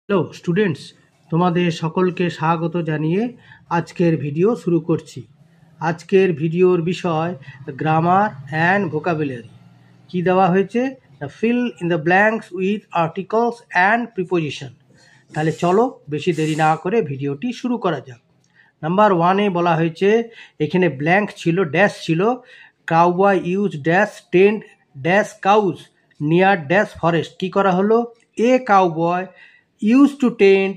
Hello students, তোমাদের সকলকে স্বাগত জানিয়ে আজকের ভিডিও শুরু করছি। আজকের ভিডিওর বিষয় গ্রামার অ্যান্ড ভোকাবুলারি। কি দেওয়া হয়েছে? Feel in the blanks with articles and preposition. তাহলে চলো বেশি দেরি না করে ভিডিওটি শুরু করা যাক। নাম্বার 1-এ বলা হয়েছে, এখানে ব্ল্যাঙ্ক ছিল, ড্যাশ ছিল। Cowboy use dash tend dash cows near dash forest. কী করা হলো? A cowboy use to tend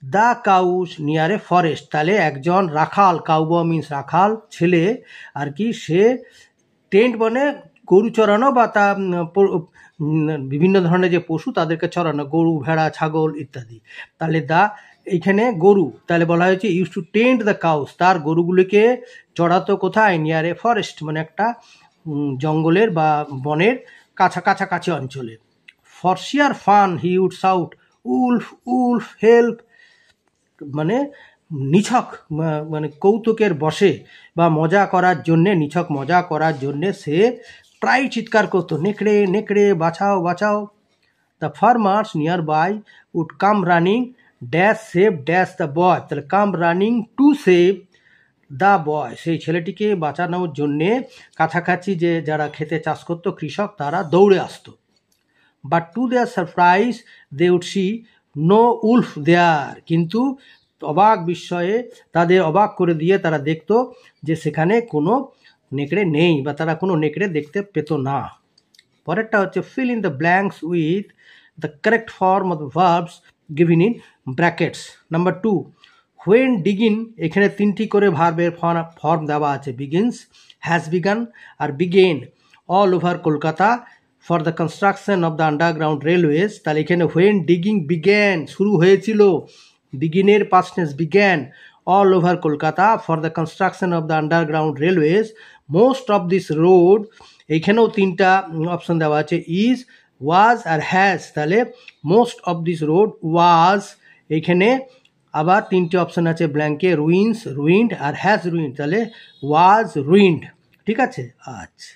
the cows near a forest. তাহলে একজন রাখাল, কাউবয় মিন্স রাখাল ছেলে আর কি, সে টেন্ট মানে গরু চড়ানো বা তা বিভিন্ন ধরনের যে পশু তাদেরকে চড়ানো, গরু, ভেড়া, ছাগল ইত্যাদি। তাহলে এইখানে গরু, তাহলে বলা হয়েছে use to tent the cows, তার গরুগুলিকে চড়াতো কোথায়? নিয়ার এ ফরেস্ট, মানে একটা জঙ্গলের বা বনের কাছাকাছি অঞ্চলে। For sheer fun he would shout wolf wolf help, মানে নিছক মানে কৌতুকের বশে বা মজা করার জন্যে, নিছক মজা করার জন্যে সে প্রায় চিৎকার করতো, নেকড়ে নেকড়ে বাঁচাও বাঁচাও। The farmers nearby would come running dash save dash the boy. তাহলে come running to save the boy, সেই ছেলেটিকে বাঁচানোর জন্যে কাছাকাছি যে যারা খেতে চাষ করতো, কৃষক, তারা দৌড়ে আসতো। But to their surprise they would see no wolf there, কিন্তু অবাক বিস্ময়ে তাদের অবাক করে দিয়ে তারা দেখতো যে সেখানে কোনো নেকড়ে নেই, বা তারা কোনো নেকড়ে দেখতে পেত না। পরেরটা হচ্ছে fill in the blanks with the correct form of the verbs given in brackets. Number 2, when digging, এখানে 3টি করে ভার্বের ফর্ম দেওয়া আছে, বিগিনস, হ্যাজ বিগান আর began all over Kolkata for the construction of the underground railways. তাহলে এখানে হোয়েন ডিগিং বিগ্যান, শুরু হয়েছিল, বিগিনের past tense began, all over Kolkata for the construction of the underground railways most of this road. এইখানেও 3টা option দেওয়া আছে, ইজ, ওয়াজ আর হ্যাজ। তাহলে most of this road was, এইখানে আবার 3টে অপশন আছে ব্ল্যাঙ্কে, রুইন্স, রুইন্ড আর হ্যাজ রুইন্ড। তাহলে ওয়াজ রুইন্ড। ঠিক আছে, আচ্ছা।